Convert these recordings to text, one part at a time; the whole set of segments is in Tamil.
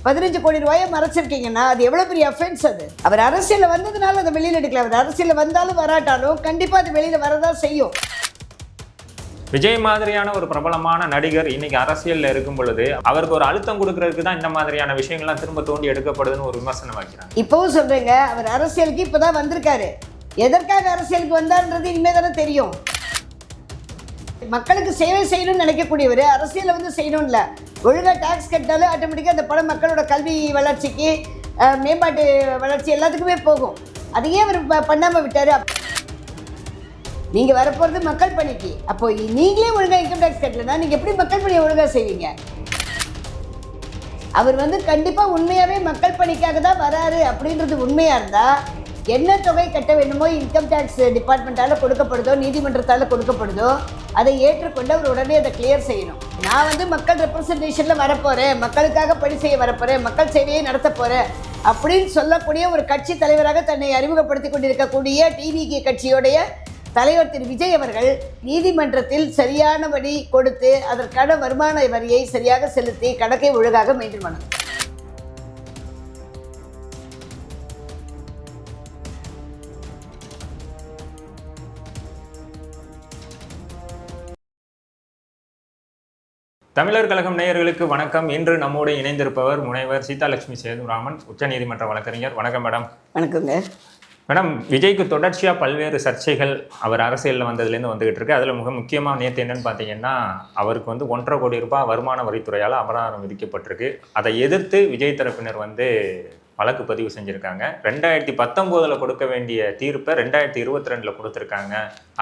15 கோடி ரூபாயை மறைச்சிருக்கீங்கன்னா அது எவ்வளோ பெரிய அஃபென்ஸ் அது. அவர் அரசியலில் வந்ததுனால அதை வெளியில் எடுக்கல. அவர் அரசியலில் வந்தாலும் வராட்டாலும் கண்டிப்பாக அது வெளியில் வரதான் செய்யும். விஜய் மாதிரியான ஒரு பிரபலமான நடிகர் இன்னைக்கு அரசியல்ல இருக்கும் பொழுது அவருக்கு ஒரு அழுத்தம் கொடுக்கறதுக்கு தான் இந்த மாதிரியான விஷயங்கள்லாம் திரும்ப தோண்டி எடுக்கப்படுதுன்னு ஒரு விமர்சனம் வைக்கிறாங்க. இப்போவும் சொல்றேங்க, அவர் அரசியலுக்கு இப்போதான் வந்திருக்காரு. எதற்காக அரசியலுக்கு வந்தார்ன்றது இனிமே தானே தெரியும். மக்களுக்கு சேவை செய்யணும்னு நினைக்கக்கூடியவர் அரசியலில் வந்து செய்யணும் இல்லை, ஒழுங்காக டேக்ஸ் கட்டாலும் ஆட்டோமேட்டிக்காக அந்த படம் மக்களோட கல்வி வளர்ச்சிக்கு, மேம்பாட்டு வளர்ச்சி எல்லாத்துக்குமே போகும். அதையே அவர் பண்ணாமல் விட்டார். நீங்கள் வரப்போகிறது மக்கள் பணிக்கு. அப்போ நீங்களே ஒழுங்காக இன்கம் டேக்ஸ் கட்டலைன்னா நீங்கள் எப்படி மக்கள் பணியை ஒழுங்காக செய்வீங்க? அவர் வந்து கண்டிப்பாக உண்மையாகவே மக்கள் பணிக்காக தான் வராரு அப்படின்றது உண்மையாக இருந்தால் என்ன தொகை கட்ட வேண்டுமோ இன்கம் டேக்ஸ் டிபார்ட்மெண்ட்டால் கொடுக்கப்படுதோ நீதிமன்றத்தால் கொடுக்கப்படுதோ அதை ஏற்றுக்கொண்டு அவர் உடனே அதை கிளியர் செய்யணும். நான் வந்து மக்கள் ரெப்ரசன்டேஷனில் வரப்போகிறேன், மக்களுக்காக பணி செய்ய வரப்போகிறேன், மக்கள் சேவையை நடத்த போகிறேன் அப்படின்னு சொல்லக்கூடிய ஒரு கட்சி தலைவராக தன்னை அறிமுகப்படுத்தி கொண்டிருக்கக்கூடிய டிவிகே கட்சியோடைய தலைவர் திரு விஜய் அவர்கள் நீதிமன்றத்தில் சரியான வழி கொடுத்து அதற்கான வருமான வரியை சரியாக செலுத்தி கணக்கை ஒழுங்காக மெயின்டைன் பண்ணணும். தமிழர் கழகம் நேயர்களுக்கு வணக்கம். இன்று நம்மோடு இணைந்திருப்பவர் முனைவர் சீதாலட்சுமி சேதுராமன், உச்சநீதிமன்ற வழக்கறிஞர். வணக்கம் மேடம். வணக்கங்க மேடம். விஜய்க்கு தொடர்ச்சியாக பல்வேறு சர்ச்சைகள் அவர் அரசியலில் வந்ததுலேருந்து வந்துகிட்டு இருக்கு. அதில் மிக முக்கியமாக நேற்று என்னன்னு பார்த்தீங்கன்னா, அவருக்கு வந்து 1.5 கோடி ரூபாய் வருமான வரித்துறையால் அபராதம் விதிக்கப்பட்டிருக்கு. அதை எதிர்த்து விஜய் தரப்பினர் வந்து வழக்கு பதிவு செஞ்சுருக்காங்க. 2019 கொடுக்க வேண்டிய தீர்ப்பை 2022 கொடுத்துருக்காங்க.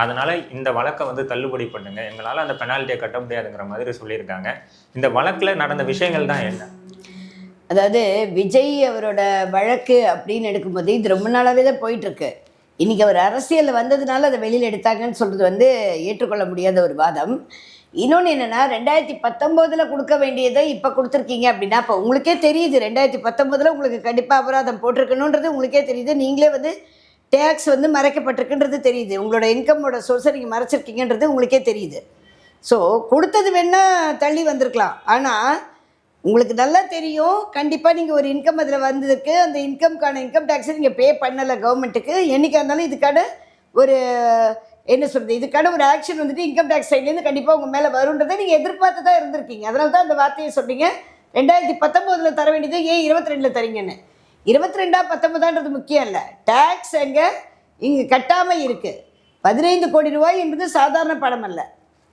அதனால இந்த வழக்கை வந்து தள்ளுபடி பண்ணுங்க, எங்களால் அந்த பெனால்ட்டியை கட்ட முடியாதுங்கிற மாதிரி சொல்லியிருக்காங்க. இந்த வழக்கில் நடந்த விஷயங்கள் தான் என்ன? அதாவது விஜய் அவரோட வழக்கு அப்படின்னு எடுக்கும்போது இது ரொம்ப நாளாகவே தான் போயிட்டுருக்கு. இன்றைக்கி அவர் அரசியலில் வந்ததுனால அதை வெளியில் எடுத்தாங்கன்னு சொல்கிறது வந்து ஏற்றுக்கொள்ள முடியாத ஒரு வாதம். இன்னொன்று என்னென்னா, 2019 கொடுக்க வேண்டியதை இப்போ கொடுத்துருக்கீங்க அப்படின்னா அப்போ உங்களுக்கே தெரியுது 2019 உங்களுக்கு கண்டிப்பாக அபராதம் போட்டிருக்கணுன்றது உங்களுக்கே தெரியுது. நீங்களே வந்து டேக்ஸ் வந்து மறைக்கப்பட்டிருக்குன்றது தெரியுது. உங்களோட இன்கமோட சோர்ஸை நீங்கள் மறைச்சிருக்கீங்கன்றது உங்களுக்கே தெரியுது. ஸோ கொடுத்தது வேணால் தள்ளி வந்திருக்கலாம். ஆனால் உங்களுக்கு நல்லா தெரியும் கண்டிப்பாக நீங்கள் ஒரு இன்கம் அதில் வந்ததுக்கு அந்த இன்கம் டேக்ஸை நீங்கள் பே பண்ணலை கவர்மெண்ட்டுக்கு. என்றைக்காக இருந்தாலும் இதுக்கான ஒரு என்ன சொல்கிறது, இதுக்கான ஒரு ஆக்ஷன் வந்துட்டு இன்கம் டேக்ஸ் சைட்லேருந்து கண்டிப்பாக உங்கள் மேலே வருன்றதை நீங்கள் எதிர்பார்த்து தான் இருந்திருக்கீங்க. அதனால தான் அந்த வார்த்தையை சொன்னீங்க. 2019 தர வேண்டியது ஏன் 22 தரீங்கன்னு. 22-19ன்றது முக்கியம் இல்லை, டேக்ஸ் எங்கே இங்கே கட்டாமல் இருக்குது. 15 கோடி ரூபாய் என்பது சாதாரண பணம் அல்ல.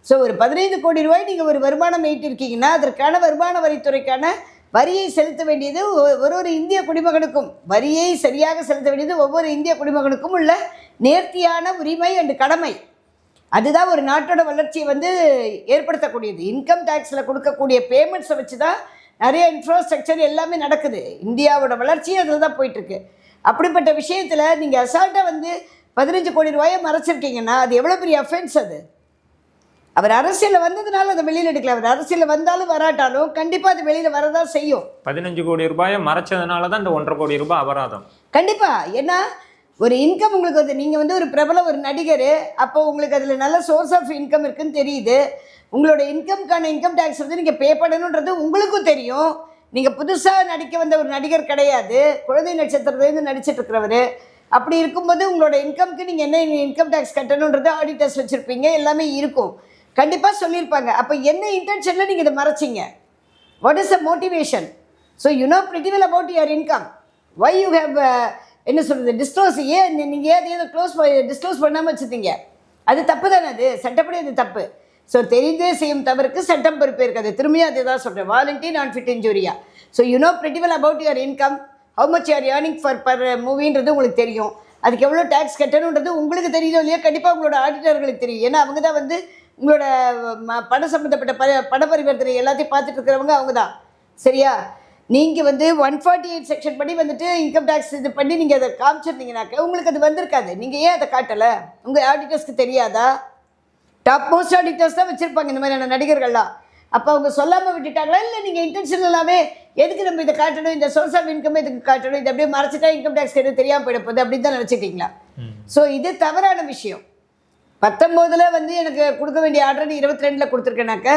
ஸோ ஒரு 15 கோடி ரூபாய் நீங்கள் ஒரு வருமானம் ஈட்டிருக்கீங்கன்னா அதற்கான வருமான வரித்துறைக்கான வரியை செலுத்த வேண்டியது ஒரு இந்திய குடிமகனுக்கும், வரியை சரியாக செலுத்த வேண்டியது ஒவ்வொரு இந்திய குடிமகனுக்கும் உள்ள நேர்த்தியான உரிமை அண்டு கடமை. அதுதான் ஒரு நாட்டோட வளர்ச்சியை வந்து ஏற்படுத்தக்கூடியது. இன்கம் டேக்ஸில் கொடுக்கக்கூடிய பேமெண்ட்ஸை வச்சு தான் நிறைய இன்ஃப்ராஸ்ட்ரக்சர் எல்லாமே நடக்குது. இந்தியாவோட வளர்ச்சி அதில் தான் போயிட்டுருக்கு. அப்படிப்பட்ட விஷயத்தில் நீங்கள் அசால்ட்டாக வந்து 15 கோடி ரூபாயை மறைச்சிருக்கீங்கன்னா அது எவ்வளோ பெரிய அஃபென்ஸ் அது. அவர் அரசியலில் வந்ததுனால அதை வெளியில் எடுக்கல. அவர் அரசியலில் வந்தாலும் வராட்டாலும் கண்டிப்பாக அது வெளியில் வரதான் செய்யும். 15 கோடி ரூபாயை மறைச்சதுனால தான் இந்த 1.5 கோடி ரூபாய் அபராதம். கண்டிப்பாக. ஏன்னா ஒரு இன்கம் உங்களுக்கு வந்து நீங்கள் வந்து ஒரு பிரபல ஒரு நடிகர், அப்போ உங்களுக்கு அதில் நல்ல சோர்ஸ் ஆஃப் இன்கம் இருக்குதுன்னு தெரியுது. உங்களோட இன்கம் டேக்ஸ் வந்து நீங்கள் பே பண்ணணுன்றது உங்களுக்கும் தெரியும். நீங்கள் புதுசாக நடிக்க வந்த ஒரு நடிகர் கிடையாது, குழந்தை நட்சத்திரத்துலேருந்து நடிச்சிட்டு இருக்கிறவர். அப்படி இருக்கும்போது உங்களோட இன்கம்க்கு நீங்கள் என்ன இன்கம் டேக்ஸ் கட்டணுன்றது ஆடிட்டர்ஸ் வச்சுருப்பீங்க, எல்லாமே இருக்கும், கண்டிப்பாக சொல்லியிருப்பாங்க. அப்போ என்ன இன்டென்ஷனில் நீங்கள் இதை மறைச்சிங்க? What is the motivation? So you know pretty well about your income. Why you have என்ன சொல்கிறது டிஸ்க்ளோஸ்? ஏன் நீங்கள் ஏதோ டிஸ்க்ளோஸ் பண்ணாமல் வச்சுருந்தீங்க? அது தப்பு தானே, அது சட்டப்படி அது தப்பு. ஸோ தெரிந்தே செய்யும் தவறுக்கு சட்டம் பொறுப்பே இருக்காது. திரும்பியும் அதை தான் சொல்கிறேன், வாலண்டி நான் ஃபிட் இன்ஜூரியா. So you know pretty well about your income, how much you're earning per மூவின்றது உங்களுக்கு தெரியும். அதுக்கு எவ்வளோ டேக்ஸ் கட்டணுன்றது உங்களுக்கு தெரியுதோ இல்லையா, கண்டிப்பாக உங்களோட ஆடிட்டர்களுக்கு தெரியும். ஏன்னா அவங்க தான் வந்து உங்களோட பணம் சம்மந்தப்பட்ட பண பரிவர்த்தனை எல்லாத்தையும் பார்த்துட்டு இருக்கிறவங்க அவங்க தான். சரியா? நீங்கள் வந்து 148 செக்ஷன் படி வந்துட்டு இன்கம் டேக்ஸ் இது பண்ணி நீங்கள் அதை காமிச்சிருந்தீங்கன்னாக்க உங்களுக்கு அது வந்திருக்காது. நீங்கள் ஏன் அதை காட்டலை? உங்கள் ஆடிட்டர்ஸ்க்கு தெரியாதா? டாப் மோஸ்ட் ஆடிட்டர்ஸ் தான் வச்சுருப்பாங்க இந்த மாதிரியான நடிகர்கள்லாம். அப்போ அவங்க சொல்லாமல் விட்டுட்டாங்களா, இல்லை நீங்கள் இன்டென்ஷனலாகவே எதுக்கு நம்ம இதை காட்டணும், இந்த சோர்ஸ் ஆஃப் இன்கம் எதுக்கு காட்டணும், இதை அப்படியே மறைச்சிட்டா இன்கம் டேக்ஸ் எதுவும் தெரியாமல் போயிட போகுது அப்படின்னு தான் நினச்சிட்டிங்களா? ஸோ இது தவறான விஷயம். 19 வந்து எனக்கு கொடுக்க வேண்டிய ஆர்டர் 22 கொடுத்துருக்கேனாக்க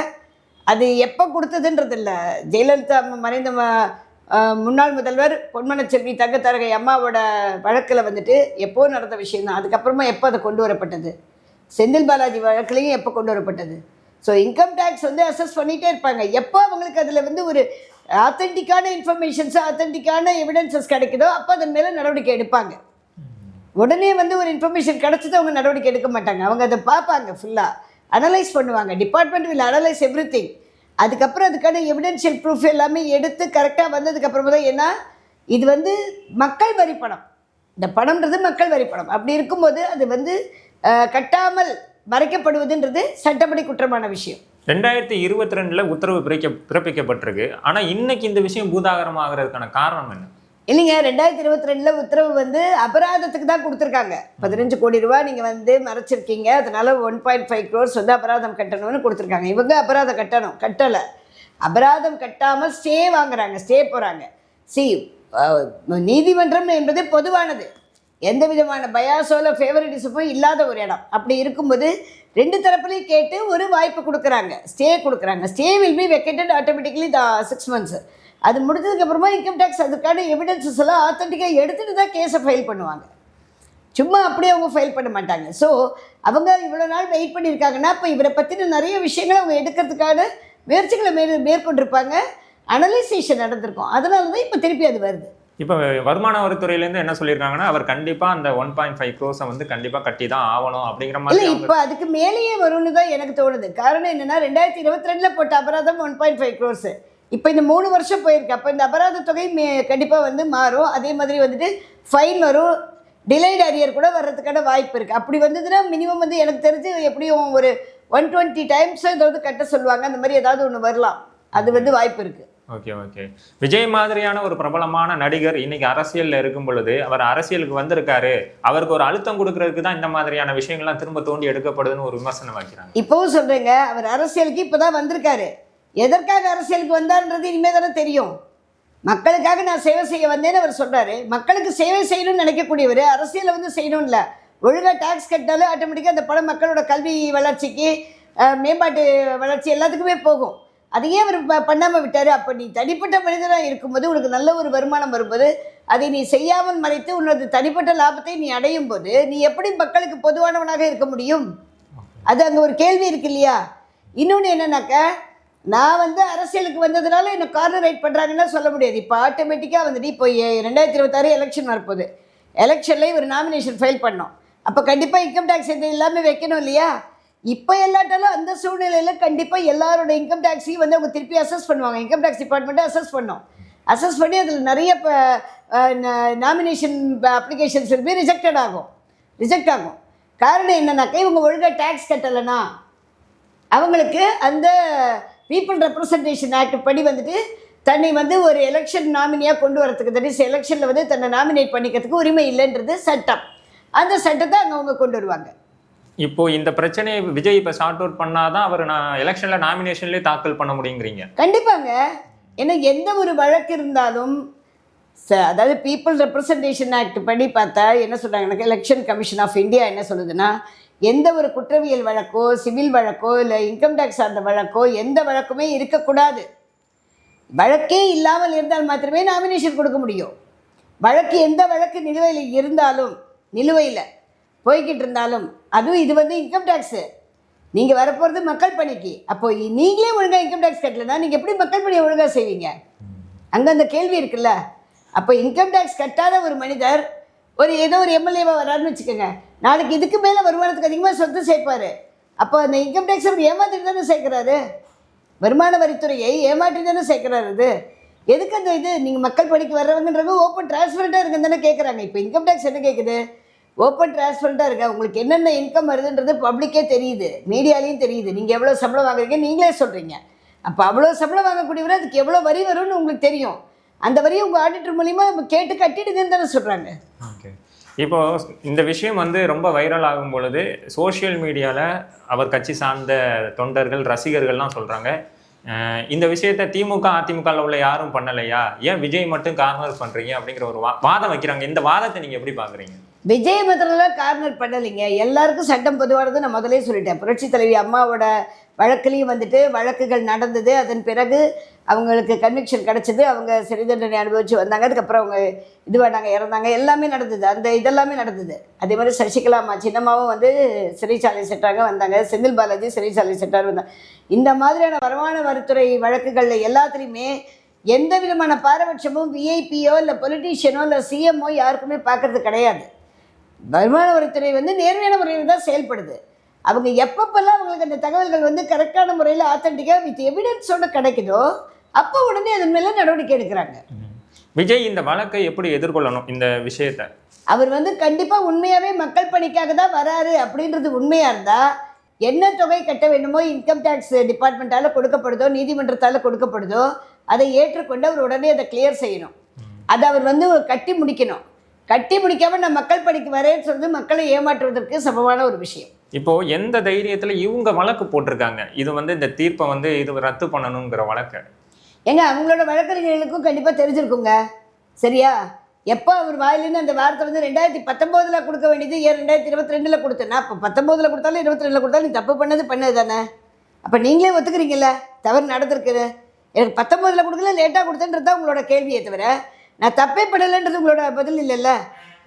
அது எப்போ கொடுத்ததுன்றது இல்லை. ஜெயலலிதா மறைந்த முன்னாள் முதல்வர் பொன்மனச்செல்வி தங்கத்தரகை அம்மாவோட வழக்கில் வந்துட்டு எப்போ நடந்த விஷயம் தான். அதுக்கப்புறமா எப்போ அதை கொண்டு வரப்பட்டது? செந்தில் பாலாஜி வழக்குலையும் எப்போ கொண்டு வரப்பட்டது? ஸோ இன்கம் டேக்ஸ் வந்து அசஸ் பண்ணிகிட்டே இருப்பாங்க. எப்போ அவங்களுக்கு அதில் வந்து ஒரு ஆத்தென்டிக்கான இன்ஃபர்மேஷன்ஸு ஆத்தென்டிக்கான எவிடன்சஸ் கிடைக்குதோ அப்போ அதன் மேலே நடவடிக்கை எடுப்பாங்க. உடனே வந்து ஒரு இன்ஃபர்மேஷன் கிடச்சது அவங்க நடவடிக்கை எடுக்க மாட்டாங்க. அவங்க அதை பார்ப்பாங்க, ஃபுல்லாக அனலைஸ் பண்ணுவாங்க. Department will analyse everything. அதுக்கப்புறம் அதுக்கான எவிடென்ஷியல் ப்ரூஃப் எல்லாமே எடுத்து கரெக்டாக வந்ததுக்கப்புறமா தான், ஏன்னா இது வந்து மக்கள் வரி பணம், இந்த பணம்ன்றது மக்கள் வரி பணம். அப்படி இருக்கும்போது அது வந்து கட்டாமல் மறைக்கப்படுவதுன்றது சட்டப்படி குற்றமான விஷயம். 2022 உத்தரவு பிறப்பிக்கப்பட்டிருக்கு. ஆனால் இன்னைக்கு இந்த விஷயம் பூதாகரம் ஆகிறதுக்கான காரணம் என்ன? இல்லைங்க, 2022 உத்தரவு வந்து அபராதத்துக்கு தான் கொடுத்துருக்காங்க. 15 கோடி ரூபா நீங்கள் வந்து மறைச்சிருக்கீங்க, அதனால 1.5 crores வந்து அபராதம் கட்டணும்னு கொடுத்துருக்காங்க. இவங்க அபராதம் கட்டலை. அபராதம் கட்டாமல் ஸ்டே வாங்குறாங்க, ஸ்டே போகிறாங்க. நீதிமன்றம் என்பது பொதுவானது, எந்த விதமான பயாசோல ஃபேவரட்டிசமும் இல்லாத ஒரு இடம். அப்படி இருக்கும்போது ரெண்டு தரப்புலையும் கேட்டு ஒரு வாய்ப்பு கொடுக்குறாங்க, ஸ்டே கொடுக்குறாங்க. Stay will be vacated automatically 6 months. அது முடிஞ்சதுக்கப்புறமா இன்கம் டேக்ஸ் அதுக்கான எவிடன்சஸ் எல்லாம் ஆத்தென்டிக்காக எடுத்துகிட்டு தான் கேஸை ஃபைல் பண்ணுவாங்க. சும்மா அப்படியே அவங்க ஃபைல் பண்ண மாட்டாங்க. ஸோ அவங்க இவ்வளோ நாள் வெயிட் பண்ணியிருக்காங்கன்னா இப்போ இவரை பற்றின நிறைய விஷயங்களை அவங்க எடுக்கிறதுக்கான முயற்சிகளை மேற்கொண்டிருப்பாங்க. அனலைசேஷன் நடந்திருக்கும், அதனால தான் இப்போ திருப்பி அது வருது. இப்போ வருமான வரித்துறையிலேருந்து என்ன சொல்லியிருக்காங்கன்னா, அவர் கண்டிப்பாக அந்த 1.5 crores வந்து கண்டிப்பாக கட்டி தான் ஆகணும் அப்படிங்கிற மாதிரி. இல்லை, இப்போ அதுக்கு மேலேயே வரும்னு தான் எனக்கு தோணுது. காரணம் என்னென்னா 2022 போட்ட அபராதம் 1.5 crores. இப்போ இந்த 3 வருஷம் போயிருக்கு. அப்போ இந்த அபராத தொகை கண்டிப்பாக வந்து மாறும். அதே மாதிரி வந்துட்டு ஃபைன் வரும், டிலைடு அரியர் கூட வர்றதுக்கான வாய்ப்பு இருக்குது. அப்படி வந்ததுன்னா மினிமம் வந்து எனக்கு தெரிஞ்சு எப்படியும் ஒரு 120 times ஏதாவது கட்ட சொல்லுவாங்க. அந்த மாதிரி ஏதாவது ஒன்று வரலாம், அது வந்து வாய்ப்பு இருக்குது. ஓகே. விஜய் மாதிரியான ஒரு பிரபலமான நடிகர் இன்னைக்கு அரசியல்ல இருக்கும் பொழுது அவர் அரசியலுக்கு வந்திருக்காரு, அவருக்கு ஒரு அழுத்தம் கொடுக்கறதுக்கு தான் இந்த மாதிரியான விஷயங்கள்லாம் திரும்ப தோண்டி எடுக்கப்படுதுன்னு ஒரு விமர்சனம் வைக்கிறாங்க. இப்போவும் சொல்றேங்க, அவர் அரசியலுக்கு இப்போதான் வந்திருக்காரு. எதற்காக அரசியலுக்கு வந்தார்ன்றது இனிமேல் தானே தெரியும். மக்களுக்காக நான் சேவை செய்ய வந்தேன்னு அவர் சொல்றாரு. மக்களுக்கு சேவை செய்யணும்னு நினைக்கக்கூடியவர் அரசியலை வந்து செய்யணும் இல்லை. ஒழுங்காக டேக்ஸ் கட்டினாலும் ஆட்டோமேட்டிக்காக அந்த பணம் மக்களோட கல்வி வளர்ச்சிக்கு, மேம்பாட்டு வளர்ச்சி எல்லாத்துக்குமே போகும். அதையே அவர் பண்ணாமல் விட்டார். அப்போ நீ தனிப்பட்ட மனிதனாக இருக்கும்போது உனக்கு நல்ல ஒரு வருமானம் வரும்போது அதை நீ செய்யாமல் மறைத்து உன்னது தனிப்பட்ட லாபத்தை நீ அடையும் போது நீ எப்படி மக்களுக்கு பொதுவானவனாக இருக்க முடியும்? அது அங்கே ஒரு கேள்வி இருக்கு இல்லையா? இன்னொன்று என்னன்னாக்கா, நான் வந்து அரசியலுக்கு வந்ததுனால என்னை கார்னர் ரைட் பண்ணுறாங்கன்னா சொல்ல முடியாது. இப்போ ஆட்டோமேட்டிக்காக வந்துட்டு இப்போ 2026 எலெக்ஷன் வரப்போகுது. எலெக்ஷன்லேயே ஒரு நாமினேஷன் ஃபைல் பண்ணோம். அப்போ கண்டிப்பாக இன்கம் டேக்ஸ் இது எல்லாமே வைக்கணும் இல்லையா? இப்போ எல்லாட்டாலும் அந்த சூழ்நிலையில் கண்டிப்பாக எல்லாரோட இன்கம் டேக்ஸையும் வந்து அவங்க திருப்பி அசஸ் பண்ணுவாங்க. இன்கம் டேக்ஸ் டிபார்ட்மெண்ட்டை அசஸ் பண்ணி அதில் நிறைய நாமினேஷன் அப்ளிகேஷன்ஸ் போய் ரிஜெக்ட் ஆகும். காரணம் என்னன்னாக்கா, இவங்க ஒழுங்காக டேக்ஸ் கட்டலைன்னா அவங்களுக்கு அந்த பீப்புள் ரெப்ரசன்டேஷன் ஆக்ட் படி வந்துட்டு தன்னை வந்து ஒரு எலெக்ஷன் நாமினியாக கொண்டு வரதுக்கு, தட் இஸ் எலெக்ஷனில் வந்து தன்னை நாமினேட் பண்ணிக்கிறதுக்கு உரிமை இல்லைன்றது சட்டம். அந்த சட்டத்தை அங்கே அவங்க கொண்டு வருவாங்க. இப்போ இந்த பிரச்சனையை விஜய் இப்போ சார்ட் அவுட் பண்ணாதான் அவர் எலெக்ஷன்ல நாமினேஷன்லேயே தாக்கல் பண்ண முடியுங்கிறீங்க? கண்டிப்பாங்க. ஏன்னா எந்த ஒரு வழக்கு இருந்தாலும் அதாவது பீப்புள் ரெப்ரசன்டேஷன் ஆக்ட் படி பார்த்தா என்ன சொல்கிறாங்க, எனக்கு எலெக்ஷன் கமிஷன் ஆஃப் இந்தியா என்ன சொல்லுதுன்னா, எந்த ஒரு குற்றவியல் வழக்கோ சிவில் வழக்கோ இல்லை இன்கம் டேக்ஸ் சார்ந்த வழக்கோ எந்த வழக்குமே இருக்கக்கூடாது. வழக்கே இல்லாமல் இருந்தால் மாத்திரமே நாமினேஷன் கொடுக்க முடியும். எந்த வழக்கு நிலுவையில் போய்கிட்டு இருந்தாலும், அதுவும் இது வந்து இன்கம் டேக்ஸு, நீங்கள் வரப்போகிறது மக்கள் பணிக்கு. அப்போ நீங்களே ஒழுங்காக இன்கம் டேக்ஸ் கட்டலைன்னா நீங்கள் எப்படி மக்கள் பணியை ஒழுங்காக செய்வீங்க? அங்கே அந்த கேள்வி இருக்குல்ல. அப்போ இன்கம் டேக்ஸ் கட்டாத ஒரு மனிதர் ஏதோ ஒரு எம்எல்ஏவாக வராருன்னு வச்சுக்கோங்க, நாளைக்கு இதுக்கு மேலே வருமானத்துக்கு அதிகமாக சொத்து சேர்ப்பார். அப்போ அந்த இன்கம் டேக்ஸ் அவர் ஏமாற்றிட்டு தானே சேர்க்குறாரு, வருமான வரித்துறையை ஏமாற்றி தானே சேர்க்குறாரு. அது எதுக்கு அந்த இது நீங்கள் மக்கள் பணிக்கு வர்றவங்கன்றது ஓப்பன் டிரான்ஸ்பரண்ட்டாக இருக்குன்னு தானே கேட்குறாங்க. இப்போ இன்கம் டேக்ஸ் என்ன கேட்குது? ஓப்பன் டிரான்ஸ்பரண்ட்டாக இருக்கா, உங்களுக்கு என்னென்ன இன்கம் வருதுன்றது பப்ளிக்கே தெரியுது, மீடியாலையும் தெரியுது. நீங்கள் எவ்வளோ சம்பளம் வாங்குறீங்க நீங்களே சொல்கிறீங்க. அப்போ அவ்வளோ சம்பளம் வாங்கக்கூடியவர் அதுக்கு எவ்வளோ வரி வரும்னு உங்களுக்கு தெரியும். அந்த வரியை உங்கள் ஆடிட்டர் மூலிமா கேட்டு கட்டிடுதுன்னு தானே சொல்கிறாங்க. ஓகே. இப்போ இந்த விஷயம் வந்து ரொம்ப வைரல் ஆகும் பொழுது சோஷியல் மீடியாவில் அவர் கட்சி சார்ந்த தொண்டர்கள் ரசிகர்கள்லாம் சொல்கிறாங்க, இந்த விஷயத்தை திமுக அதிமுகவில் உள்ள யாரும் பண்ணலையா, ஏன் விஜய் மட்டும் கார்னர் பண்ணுறீங்க அப்படிங்கிற ஒரு வாதம் வைக்கிறாங்க. இந்த வாதத்தை நீங்கள் எப்படி பார்க்குறீங்க? விஜய் மாத்திரம் கார்னர் பண்ணலைங்க, எல்லாருக்கும் சட்டம் பொதுவானது. நான் முதலே சொல்லிட்டேன். புரட்சி தலைவி அம்மாவோட வழக்குலையும் வந்துட்டு வழக்குகள் நடந்தது, அதன் பிறகு அவங்களுக்கு கன்விக்ஷன் கிடச்சிது, அவங்க சிறை தண்டனை அனுபவிச்சு வந்தாங்க, அதுக்கப்புறம் அவங்க இதுவானாங்க, இறந்தாங்க, எல்லாமே நடந்தது, அந்த இதெல்லாமே நடந்தது. அதே மாதிரி சசிகலா அம்மா சின்னம்மாவும் வந்து சிறைச்சாலை செட்டாங்க வந்தாங்க, செந்தில் பாலாஜி சிறைச்சாலை செட்டார் வந்தாங்க. இந்த மாதிரியான வருமான வரித்துறை வழக்குகளில் எல்லாத்துலேயுமே எந்த விதமான பாரபட்சமும் விஐபியோ இல்லை பொலிட்டீஷியனோ இல்லை சிஎம்ஓ யாருக்குமே பார்க்கறது கிடையாது. வருமான வரித்துறை வந்து நேர்மையான முறையில் தான் செயல்படுது. அவங்க எப்பப்பெல்லாம் அவங்களுக்கு அந்த தகவல்கள் வந்து கரெக்டான முறையில் ஆத்தென்டிக்காக வித் எவிடன்ஸோடு கிடைக்குதோ அப்போ உடனே அதன் மேலே நடவடிக்கை எடுக்கிறாங்க. விஜய் இந்த வழக்கை எப்படி எதிர்கொள்ளணும் இந்த விஷயத்தை? அவர் வந்து கண்டிப்பாக உண்மையாகவே மக்கள் பணிக்காக தான் வராரு அப்படின்றது உண்மையாக இருந்தால் என்ன தொகை கட்ட வேண்டுமோ இன்கம் டேக்ஸ் டிபார்ட்மெண்ட்டால் கொடுக்கப்படுதோ நீதிமன்றத்தால் கொடுக்கப்படுதோ அதை ஏற்றுக்கொண்டு அவர் உடனே அதை கிளியர் செய்யணும். அதை அவர் வந்து கட்டி முடிக்கணும். கட்டி முடிக்காமல் நான் மக்கள் பணிக்கு வரேன்னு சொல்லி மக்களை ஏமாற்றுவதற்கு சமமான ஒரு விஷயம். இப்போ எந்த தைரியத்தில் இவங்க வழக்கு போட்டிருக்காங்க இது வந்து இந்த தீர்ப்பை வந்து இது ரத்து பண்ணணுங்கிற வழக்கு? ஏங்க அவங்களோட வழக்கறிஞர்களுக்கும் கண்டிப்பாக தெரிஞ்சிருக்குங்க, சரியா? எப்போ அவர் வாயிலிருந்து அந்த வார்த்தை வந்து 2019 கொடுக்க வேண்டியது ஏன் 2022 கொடுத்தேன்னா, அப்போ 19 கொடுத்தாலும் 22 கொடுத்தாலும் நீ தப்பு பண்ணது தானே. அப்போ நீங்களே ஒத்துக்கிறீங்கல்ல தவறு நடந்திருக்குது. எனக்கு 19 கொடுக்கல லேட்டாக கொடுத்தேன்றது தான் உங்களோட கேள்வியை தவிர நான் தப்பே பண்ணலைன்றது உங்களோட பதில் இல்லைல்ல.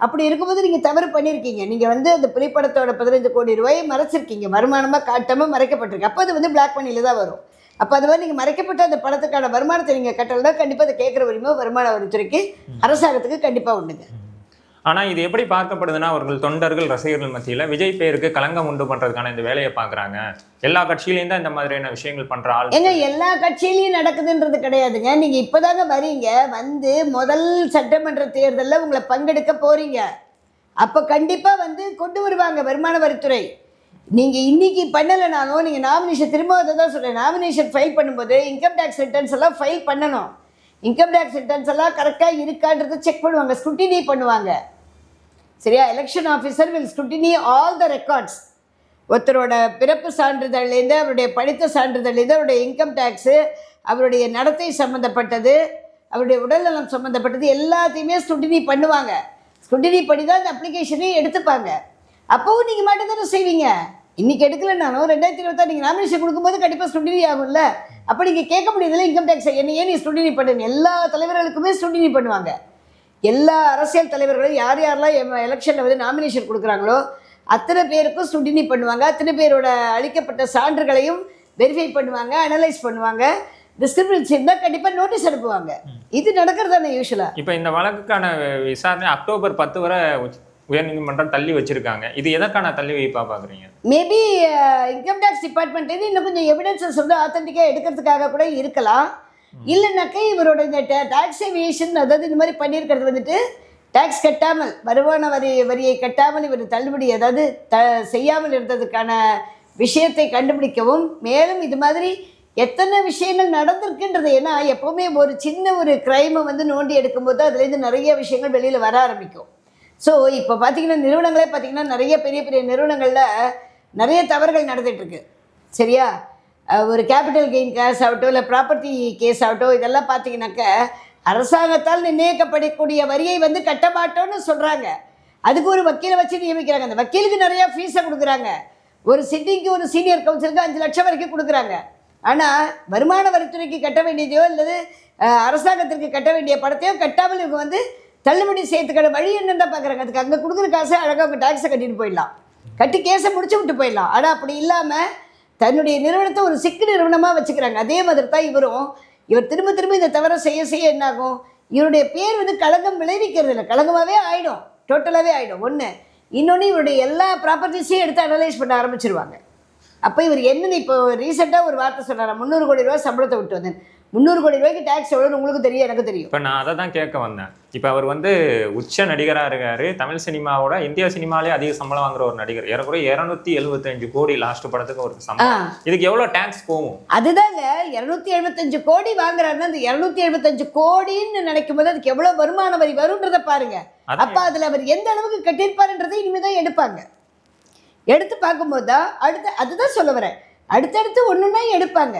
அப்படி இருக்கும்போது நீங்கள் தவறு பண்ணியிருக்கீங்க. நீங்கள் வந்து அந்த புலிப்படத்தோட 15 கோடி ரூபாயை மறைச்சிருக்கீங்க, வருமானமாக காட்டாமல் மறைக்கப்பட்டிருக்கு. அப்போ அது வந்து பிளாக் மணியில் தான் வரும். அப்போ அது மாதிரி நீங்கள் மறைக்கப்பட்ட அந்த படத்துக்கான வருமானத்தை நீங்கள் கட்டலைன்னா கண்டிப்பாக அதை கேட்குற உரிமை வருமான வரித்துறைக்கு அரசாங்கத்துக்கு கண்டிப்பாக உண்டுங்க. ஆனால் இது எப்படி பார்க்கப்படுதுன்னா அவர்கள் தொண்டர்கள் ரசிகர்கள் மத்தியில் விஜய் பேருக்கு களங்கம் உண்டு பண்ணுறதுக்கான இந்த வேலையை பார்க்குறாங்க. எல்லா கட்சியிலையும் தான் இந்த மாதிரியான விஷயங்கள் பண்ணுற ஆள். ஏங்க எல்லா கட்சியிலையும் நடக்குதுன்றது கிடையாதுங்க. நீங்கள் இப்போதாங்க வரீங்க, வந்து முதல் சட்டமன்ற தேர்தலில் உங்களை பங்கெடுக்க போகிறீங்க. அப்போ கண்டிப்பாக வந்து கொண்டு வருவாங்க வருமான வரித்துறை. நீங்கள் இன்றைக்கி பண்ணலைனாலும் நீங்கள் நாமினேஷன் திரும்ப அதை தான் சொல்கிறேன், நாமினேஷன் ஃபைல் பண்ணும்போது இன்கம் டேக்ஸ் ரிட்டர்ன்ஸ் எல்லாம் ஃபைல் பண்ணணும். இன்கம் டேக்ஸ் ரிட்டர்ன்ஸ் எல்லாம் கரெக்டாக இருக்கான்றதை செக் பண்ணுவாங்க, ஸ்க்ரூட்டினி பண்ணுவாங்க, சரியா? Election officer will scrutiny all the records. ஒருத்தரோட பிறப்பு சான்றிதழ்லேருந்து அவருடைய படித்த சான்றிதழ்லேருந்து அவருடைய இன்கம் டேக்ஸு, அவருடைய நடத்தை சம்மந்தப்பட்டது, அவருடைய உடல்நலம் சம்மந்தப்பட்டது எல்லாத்தையுமே ஸ்க்ரூட்டினி பண்ணுவாங்க. ஸ்க்ரூட்டினி பண்ணி தான் அந்த அப்ளிகேஷனையும் எடுத்துப்பாங்க. அப்போவும் நீங்கள் மட்டும் தானே செய்வீங்க. இன்றைக்கி எடுக்கலைன்னாலும் 2026 நீங்கள் நாமினேஷன் கொடுக்கும்போது கண்டிப்பாக ஸ்க்ரூட்டினி ஆகும்ல. அப்போ நீங்கள் கேட்க முடியுதில்ல இன்கம் டேக்ஸ் என்ன ஏன் நீ ஸ்க்ரூட்டினி பண்ணுங்க. எல்லா தலைவர்களுக்குமே ஸ்க்ரூட்டினி பண்ணுவாங்க. எல்லா அரசியல் தலைவர்களும் யார் யாரெல்லாம் எலெக்ஷனில் வந்து நாமினேஷன் கொடுக்குறாங்களோ அத்தனை பேருக்கும் ஸ்க்ரூட்டினி பண்ணுவாங்க. அத்தனை பேரோட அளிக்கப்பட்ட சான்றுகளையும் வெரிஃபை பண்ணுவாங்க, அனலைஸ் பண்ணுவாங்க. டிஸ்கிரிமினன்சி இருந்தால் கண்டிப்பாக நோட்டீஸ் அனுப்புவாங்க. இது நடக்கிறது தானே யூஸ்வலாக. இப்போ இந்த வழக்குக்கான விசாரணை அக்டோபர் 10 வரை உயர்நீதிமன்றம் தள்ளி வச்சிருக்காங்க. இது எதற்கான தள்ளி வைப்பா பார்க்குறீங்க? மேபி இன்கம் டேக்ஸ் டிபார்ட்மெண்ட் இன்னும் கொஞ்சம் எவிடன்சஸ் வந்து ஆத்தென்டிக்காக எடுக்கிறதுக்காக கூட இருக்கலாம். இல்லைனாக்கா இவரோட இந்த டேக்ஸ் ஏவியேஷன், அதாவது இந்த மாதிரி பண்ணியிருக்கிறது வந்துட்டு டேக்ஸ் கட்டாமல் வருமான வரியை கட்டாமல் இவர் தள்ளுபடி அதாவது செய்யாமல் இருந்ததுக்கான விஷயத்தை கண்டுபிடிக்கவும், மேலும் இது மாதிரி எத்தனை விஷயங்கள் நடந்திருக்குன்றது. ஏன்னா எப்போவுமே ஒரு சின்ன ஒரு கிரைமை வந்து நோண்டி எடுக்கும்போது அதுலேருந்து நிறைய விஷயங்கள் வெளியில் வர ஆரம்பிக்கும். ஸோ இப்போ பார்த்தீங்கன்னா நிறுவனங்களே பார்த்தீங்கன்னா நிறைய பெரிய பெரிய நிறுவனங்களில் நிறைய தவறுகள் நடந்துகிட்ருக்கு, சரியா? ஒரு கேபிட்டல் கெயின் கேஸ் ஆகட்டும், இல்லை ப்ராப்பர்ட்டி கேஸ் ஆகட்டும், இதெல்லாம் பார்த்தீங்கன்னாக்க அரசாங்கத்தால் நிர்ணயிக்கப்படக்கூடிய வரியை வந்து கட்ட மாட்டோன்னு சொல்கிறாங்க. அதுக்கு ஒரு வக்கீலை வச்சு நியமிக்கிறாங்க. அந்த வக்கீலுக்கு நிறையா ஃபீஸை கொடுக்குறாங்க. ஒரு சிட்டிங்க்கு ஒரு சீனியர் கவுன்சிலுக்கு 5 லட்சம் வரைக்கும் கொடுக்குறாங்க. ஆனால் வருமான வரித்துறைக்கு கட்ட வேண்டியதையோ அல்லது அரசாங்கத்திற்கு கட்ட வேண்டிய பணத்தையோ கட்டாமல் இவங்க வந்து தள்ளுபடி செய்யறதுக்கான வழி என்னன்னு தான் பார்க்குறாங்க. அதுக்கு அங்கே கொடுக்குற காசை அழகாக அவங்க டேக்ஸை கட்டிட்டு போயிடலாம், கட்டி கேஸை முடிச்சு விட்டு போயிடலாம். ஆனால் அப்படி இல்லாமல் தன்னுடைய நிறுவனத்தை ஒரு சிக்கு நிறுவனமாக வச்சுக்கிறாங்க. அதே மாதிரி தான் இவர் திரும்ப திரும்ப இந்த தவறை செய்ய என்னாகும், இவருடைய பேர் வந்து களங்கம் விளைவிக்கிறது இல்லை, களங்கமாகவே ஆகிடும், டோட்டலாகவே ஆகிடும். ஒன்று இன்னொன்று இவருடைய எல்லா ப்ராப்பர்ட்டிஸையும் எடுத்து அனலைஸ் பண்ண ஆரம்பிச்சிருவாங்க. அப்போ இவர் என்னென்னு இப்போ ரீசெண்டாக ஒரு வார்த்தை சொன்னார், 300 கோடி ரூபா சம்பளத்தை விட்டு வந்தேன். 300 கோடி ரூபாய்க்கு டேக்ஸ் எவ்வளோன்னு உங்களுக்கு தெரியும், எனக்கு தெரியும். இப்போ நான் அதை தான் கேட்க வந்தேன். இப்போ அவர் வந்து உச்ச நடிகராக இருக்காரு, தமிழ் சினிமாவோட இந்தியா சினிமாலே அதிக சம்பளம் வாங்குற ஒரு நடிகர். ஏறக்குறைய 275 கோடி லாஸ்ட் படத்துக்கு ஒரு சம்பளம். இதுக்கு எவ்வளோ டேக்ஸ் போகும்? அதுதாங்க 275 கோடி வாங்குறாருன்னா அந்த 275 கோடின்னு நினைக்கும் போது அதுக்கு எவ்வளோ வருமான வரி வரும்ன்றதை பாருங்க. அப்போ அதில் அவர் எந்த அளவுக்கு கட்டியிருப்பாருன்றதை இனிமேல் தான் எடுப்பாங்க. எடுத்து பார்க்கும்போது தான் அதுதான் சொல்ல வரேன், அடுத்தடுத்து ஒன்றுன்னா எடுப்பாங்க.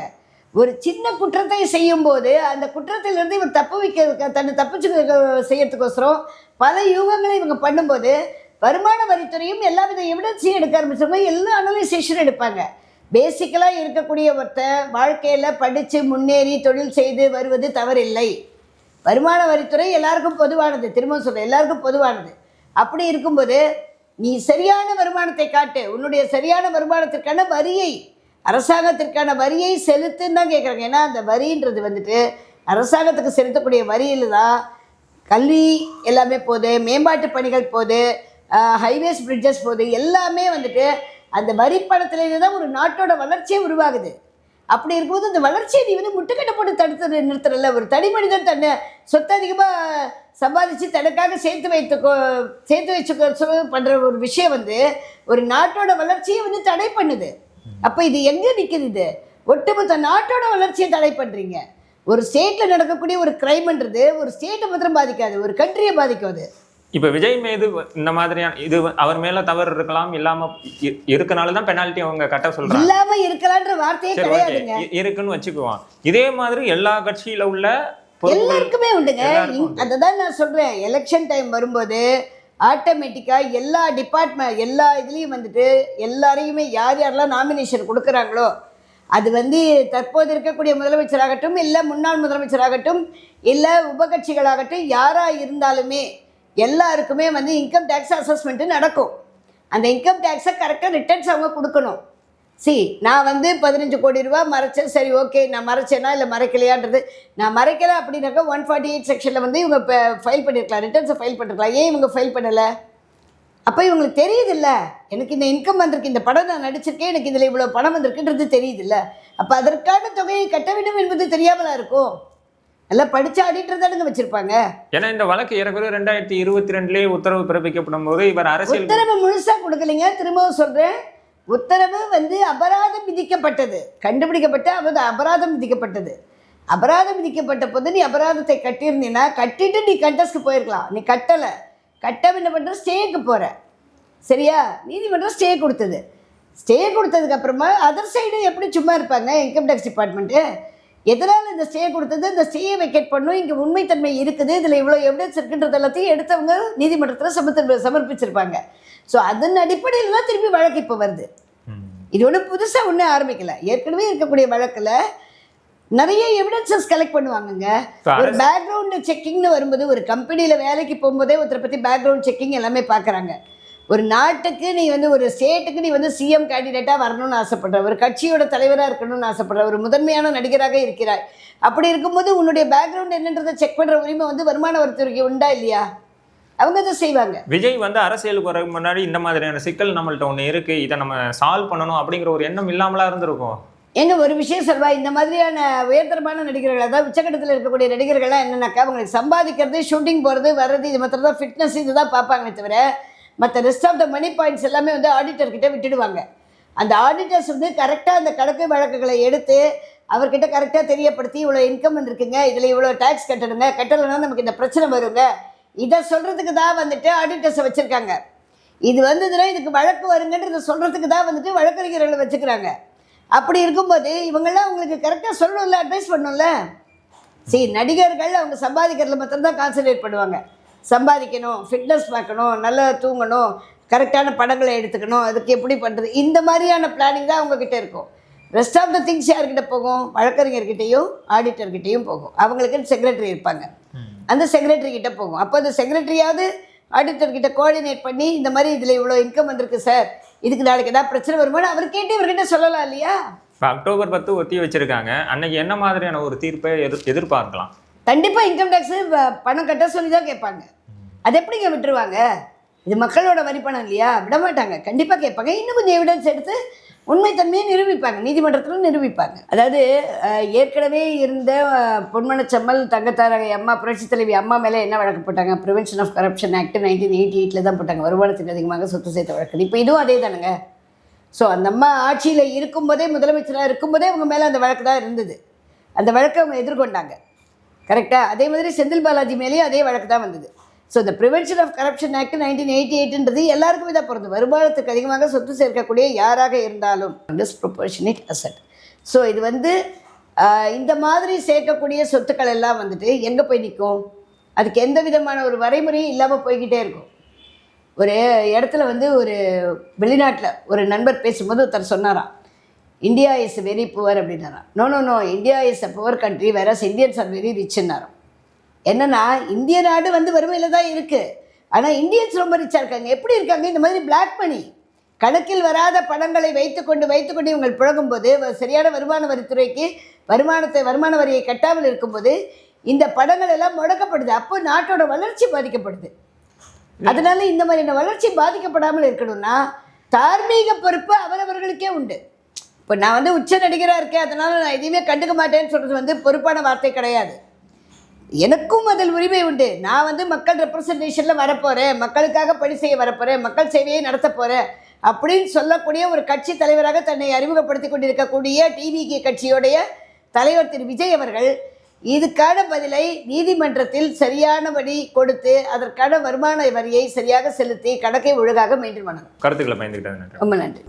ஒரு சின்ன குற்றத்தை செய்யும்போது அந்த குற்றத்திலிருந்து இவர் தப்பு தன்னை தப்பிச்சு செய்யறதுக்கோசரம் பல யூகங்களை இவங்க பண்ணும்போது வருமான வரித்துறையும் எல்லா வித எவிடன்ஸையும் எடுக்க ஆரம்பிச்சவங்க எல்லா அனலைசேஷனும் எடுப்பாங்க. பேசிக்கலாக இருக்கக்கூடிய ஒருத்தர் வாழ்க்கையில் படித்து முன்னேறி தொழில் செய்து வருவது தவறில்லை. வருமான வரித்துறை எல்லாருக்கும் பொதுவானது, திரும்ப சொல்கிறேன், எல்லாருக்கும் பொதுவானது. அப்படி இருக்கும்போது நீ சரியான வருமானத்தை காட்டு, உன்னுடைய சரியான வருமானத்திற்கான வரியை, அரசாங்கத்திற்கான வரியை செலுத்துன்னு தான் கேட்குறாங்க. ஏன்னா அந்த வரின்றது வந்துட்டு அரசாங்கத்துக்கு செலுத்தக்கூடிய வரியில் தான் கல்வி எல்லாமே போகுது, மேம்பாட்டு பணிகள் போகுது, ஹைவேஸ் பிரிட்ஜஸ் போகுது, எல்லாமே வந்துட்டு அந்த வரி பணத்துலேருந்து தான் ஒரு நாட்டோட வளர்ச்சியே உருவாகுது. அப்படி இருக்கும்போது அந்த வளர்ச்சியை நீ வந்து முட்டுக்கட்டை போட்டு தடுத்து நிறுத்துறல. ஒரு தனி மனிதன் தன்னை சொத்து அதிகமாக சம்பாதிச்சு தனக்காக சேர்த்து வச்சுக்கோ பண்ணுற ஒரு விஷயம் வந்து ஒரு நாட்டோட வளர்ச்சியை வந்து தடை பண்ணுது. அப்போ இது எங்கே நிற்குது? இது ஒட்டுமொத்த நாட்டோட வளர்ச்சியை தடை பண்ணுறீங்க. ஒரு ஸ்டேட்டில் நடக்கக்கூடிய ஒரு கிரைம்ன்றது ஒரு ஸ்டேட்டை மாத்திரம் பாதிக்காது, ஒரு கண்ட்ரியை பாதிக்கும். அது இப்போ விஜய் மீது இந்த மாதிரியான இது அவர் மேல தவறு இருக்கலாம், இல்லாம இருக்கனால தான் பெனால்ட்டி அவங்க கட்ட சொல்றாங்க. இல்லாம இருக்கலாம்ன்ற வார்த்தையே கிடையாதுங்க, இருக்குன்னு வச்சுக்குவோம். இதே மாதிரி எல்லா கட்சியில உள்ள எல்லாருக்குமே உண்டுங்க. அதுதான் நான் சொல்றேன், எலெக்ஷன் டைம் வரும்போது ஆட்டோமேட்டிக்கா எல்லா டிபார்ட்மெண்ட் எல்லா இதுலேயும் வந்துட்டு எல்லாரையுமே யார் யாரெல்லாம் நாமினேஷன் கொடுக்குறாங்களோ, அது வந்து தற்போது இருக்கக்கூடிய முதலமைச்சராகட்டும், இல்லை முன்னாள் முதலமைச்சராகட்டும், இல்லை உபகட்சிகளாகட்டும், யாராக இருந்தாலுமே எல்லாருக்குமே வந்து இன்கம் டேக்ஸ் அசஸ்மெண்ட்டு நடக்கும். அந்த இன்கம் டேக்ஸை கரெக்டாக ரிட்டர்ன்ஸ் அவங்க கொடுக்கணும். நான் வந்து 15 கோடி ரூபா மறைச்சேன், சரி ஓகே, நான் மறைச்சேனா இல்லை மறைக்கலையான்றது, நான் மறைக்கலை அப்படின்னாக்கா 148 செக்ஷனில் வந்து இவங்க இப்போ ஃபைல் பண்ணியிருக்கலாம், ரிட்டர்ன்ஸை ஃபைல் பண்ணிருக்கலாம். ஏன் இவங்க ஃபைல் பண்ணலை? அப்போ இவங்களுக்கு தெரியுதில்ல, எனக்கு இந்த இன்கம் வந்திருக்கு, இந்த படம் நான் நடிச்சிருக்கேன், எனக்கு இதில் இவ்வளோ பணம் வந்திருக்குன்றது தெரியுதில்ல. அப்போ அதற்கான தொகையை கட்ட வேண்டும் என்பது தெரியாமலா இருக்கும்? எல்லாம் படித்த ஆடிட்டர் தானுங்க வச்சுருப்பாங்க. ஏன்னா இந்த வழக்கு ஏற்கனவே 2022 உத்தரவு பிறப்பிக்கப்படும் போது இவர் அரசியல் உத்தரவு முழுசாக கொடுக்கலைங்க. திரும்பவும் சொல்கிறேன், உத்தரவு வந்து அபராதம் விதிக்கப்பட்டது, கண்டுபிடிக்கப்பட்ட அபராதம் விதிக்கப்பட்டது. அபராதம் விதிக்கப்பட்ட போது நீ அபராதத்தை கட்டியிருந்தீங்கன்னா கட்டிட்டு நீ கண்டஸ்ட்க்கு போயிருக்கலாம். நீ கட்டலை, என்ன பண்ணுற, ஸ்டேக்கு போகிற, சரியா? நீதிமன்றம் ஸ்டே கொடுத்தது. ஸ்டே கொடுத்ததுக்கப்புறமா அதர் சைடு எப்படி சும்மா இருப்பாங்க இன்கம் டேக்ஸ் டிபார்ட்மெண்ட்டு? எதனால் இந்த ஸ்டே கொடுத்தது? இந்த ஸ்டேயை வெக்கேட் பண்ணும், இங்கே உண்மைத்தன்மை இருக்குது, இதில் இவ்வளோ எவிடன்ஸ் இருக்குன்றது எல்லாத்தையும் எடுத்தவங்க நீதிமன்றத்தில் சமர்ப்பிச்சிருப்பாங்க. ஸோ அதன் அடிப்படையில் தான் திருப்பி வழக்கு இப்போ வருது. இது ஒன்றும் புதுசாக ஒன்றும் ஆரம்பிக்கலை. ஏற்கனவே இருக்கக்கூடிய வழக்கில் நிறைய எவிடன்சஸ் கலெக்ட் பண்ணுவாங்கங்க. ஒரு பேக்ரவுண்டு செக்கிங்னு வரும்போது, ஒரு கம்பெனியில் வேலைக்கு போகும்போதே ஒருத்தரை பற்றி பேக்ரவுண்ட் செக்கிங் எல்லாமே பார்க்குறாங்க. ஒரு நாட்டுக்கு நீ வந்து ஒரு ஸ்டேட்டுக்கு நீ வந்து சிஎம் கேண்டிடேட்டாக வரணும்னு ஆசைப்படுற, ஒரு கட்சியோட தலைவராக இருக்கணும்னு ஆசைப்படுற, ஒரு முதன்மையான நடிகராக இருக்கிறாய். அப்படி இருக்கும்போது உன்னுடைய பேக்ரவுண்ட் என்னன்றதை செக் பண்ணுற உரிமை வந்து வருமான வரித்துறைக்கு உண்டா இல்லையா? அவங்க தான் செய்வாங்க. விஜய் வந்து அரசியலுக்கு வர முன்னாடி இந்த மாதிரியான சிக்கல் நம்மள்ட்ட ஒன்று இருக்குது, இதை நம்ம சால்வ் பண்ணணும் அப்படிங்கிற ஒரு எண்ணம் இல்லாமலாம் இருந்திருக்கும். எங்க ஒரு விஷயம் சொல்வா, இந்த மாதிரியான உயர்தரமான நடிகர்கள், அதாவது உச்சக்கட்டத்தில் இருக்கக்கூடிய நடிகர்கள்லாம் என்னன்னாக்கா, அவங்களுக்கு சம்பாதிக்கிறது, ஷூட்டிங் போகிறது, வர்றது, இது மாத்திரம் தான் ஃபிட்னஸ், இது தான் பார்ப்பாங்களே தவிர மற்ற rest of the money points எல்லாமே வந்து ஆடிட்டர்கிட்ட விட்டுடுவாங்க. அந்த ஆடிட்டர்ஸ் வந்து கரெக்டாக அந்த கணக்கு வழக்குகளை எடுத்து அவர்கிட்ட கரெக்டாக தெரியப்படுத்தி, இவ்வளோ இன்கம் வந்துருக்குங்க, இதில் இவ்வளோ டேக்ஸ் கட்டணுங்க, கட்டலைன்னா நமக்கு இந்த பிரச்சனை வருங்க, இதை சொல்கிறதுக்கு தான் வந்துட்டு ஆடிட்டர்ஸை வச்சுருக்காங்க. இது வந்ததுன்னா இதுக்கு வழக்கு வருங்கன்றதை சொல்கிறதுக்கு தான் வந்துட்டு வழக்கறிஞர்களை வச்சுக்கிறாங்க. அப்படி இருக்கும்போது இவங்கெல்லாம் உங்களுக்கு கரெக்டாக சொல்லணும்ல, அட்வைஸ் பண்ணணும்ல. நடிகர்கள் அவங்க சம்பாதிக்கிறதுல மாத்திரம்தான் கான்சன்ட்ரேட் பண்ணுவாங்க. சம்பாதிக்கணும், ஃபிட்னஸ் பார்க்கணும், நல்லா தூங்கணும், கரெக்டான படங்களை எடுத்துக்கணும், அதுக்கு எப்படி பண்ணுறது, இந்த மாதிரியான பிளானிங் தான் அவங்கக்கிட்ட இருக்கும். ரெஸ்ட் ஆஃப் த திங்ஸ் யார்கிட்ட போகும்? வழக்கறிஞர்கிட்டையும் ஆடிட்டர்கிட்டையும் போகும். அவங்களுக்கு செக்ரட்டரி இருப்பாங்க, அந்த செக்ரட்டரி கிட்ட போகும். அப்போ அந்த செக்ரட்டரியாவது ஆடிட்டர்கிட்ட கோஆர்டினேட் பண்ணி, இந்த மாதிரி இதில் இவ்வளோ இன்கம் வந்திருக்கு சார், இதுக்கு நாளைக்கு ஏதாவது பிரச்சனை வருமானு அவர் கேட்டு இவர்கிட்ட சொல்லலாம் இல்லையா? இப்போ அக்டோபர் 10 ஒத்தி வச்சுருக்காங்க, அன்னைக்கு என்ன மாதிரியான ஒரு தீர்ப்பை எதிர்பார்க்கலாம்? கண்டிப்பாக இன்கம் டேக்ஸு பணம் கட்ட சொல்லி தான் கேட்பாங்க. அது எப்படிங்க விட்டுருவாங்க? இது மக்களோட வரி பணம் இல்லையா? விடமாட்டாங்க, கண்டிப்பாக கேட்பாங்க. இன்னும் கொஞ்சம் எவிடன்ஸ் எடுத்து உண்மைத்தன்மையை நிரூபிப்பாங்க, நீதிமன்றத்தில் நிரூபிப்பாங்க. அதாவது ஏற்கனவே இருந்த பொன்மனச்செம்மல், தங்கத்தாரகை அம்மா, புரட்சி தலைவி அம்மா மேலே என்ன வழக்கு போட்டாங்க? ப்ரிவென்ஷன் ஆஃப் கரப்ஷன் ஆக்ட் 1988 தான் போட்டாங்க, வருமானத்துக்கு அதிகமாக சொத்து சேர்த்த வழக்கு. இப்போ இதுவும் அதே தானுங்க. ஸோ அந்த அம்மா ஆட்சியில் இருக்கும்போதே, முதலமைச்சராக இருக்கும்போதே அவங்க மேலே அந்த வழக்கு தான் இருந்தது. அந்த வழக்கை அவங்க எதிர்கொண்டாங்க, கரெக்டாக. அதே மாதிரி செந்தில் பாலாஜி மேலேயும் அதே வழக்கு தான் வந்தது. ஸோ இந்த ப்ரிவென்ஷன் ஆஃப் கரப்ஷன் ஆக்ட் 1988ன்றது எல்லாருக்குமே தான் பிறந்தது. வருமானத்துக்கு அதிகமாக சொத்து சேர்க்கக்கூடிய யாராக இருந்தாலும் டிஸ்ப்ரொபோர்ஷனேட் அசட். ஸோ இது வந்து இந்த மாதிரி சேர்க்கக்கூடிய சொத்துக்கள் எல்லாம் வந்துட்டு எங்கே போய் நிற்கும்? அதுக்கு எந்த விதமான ஒரு வரைமுறையும் இல்லாமல் போய்கிட்டே இருக்கும். ஒரு இடத்துல வந்து ஒரு வெளிநாட்டில் ஒரு நண்பர் பேசும்போது ஒருத்தர் சொன்னாராம், இந்தியா இஸ் வெரி புவர் அப்படின்னாராம். No India is a poor country, வேற இந்தியன்ஸ் ஆர் வெரி ரிச்சுன்னாராம். என்னன்னா இந்திய நாடு வந்து வறுமையில் தான் இருக்குது, ஆனால் இந்தியன்ஸ் ரொம்ப ரிச்சாக இருக்காங்க. எப்படி இருக்காங்க? இந்த மாதிரி பிளாக் மணி, கணக்கில் வராத பணங்களை வைத்துக்கொண்டு இவங்கள் புழங்கும்போது, சரியான வருமான வரித்துறைக்கு வருமான வரியை கட்டாமல் இருக்கும்போது இந்த பணங்கள் எல்லாம் முடக்கப்படுது. அப்போ நாட்டோட வளர்ச்சி பாதிக்கப்படுது. அதனால இந்த மாதிரியான வளர்ச்சி பாதிக்கப்படாமல் இருக்கணும்னா தார்மீக பொறுப்பு அவரவர்களுக்கே உண்டு. இப்போ நான் வந்து உச்ச நடிகராக இருக்கேன், அதனால் நான் எதையுமே கண்டுக்க மாட்டேன்னு சொல்கிறது வந்து பொறுப்பான வார்த்தை கிடையாது. எனக்கும் அதில் உரிமை உண்டு. நான் வந்து மக்கள் ரெப்ரசன்டேஷனில் வரப்போகிறேன், மக்களுக்காக பணி செய்ய வரப்போகிறேன், மக்கள் சேவையை நடத்த போகிறேன் அப்படின்னு சொல்லக்கூடிய ஒரு கட்சி தலைவராக தன்னை அறிமுகப்படுத்தி கொண்டிருக்கக்கூடிய டிவிகே கட்சியோடைய தலைவர் திரு விஜய் அவர்கள் இதுக்கான பதிலை நீதிமன்றத்தில் சரியானபடி கொடுத்து அதற்கான வருமான வரியை சரியாக செலுத்தி கணக்கை ஒழுங்காக மெயின்டைன் பண்ணணும். கருத்துக்களை பயந்துக்கிட்டது ரொம்ப நன்றி.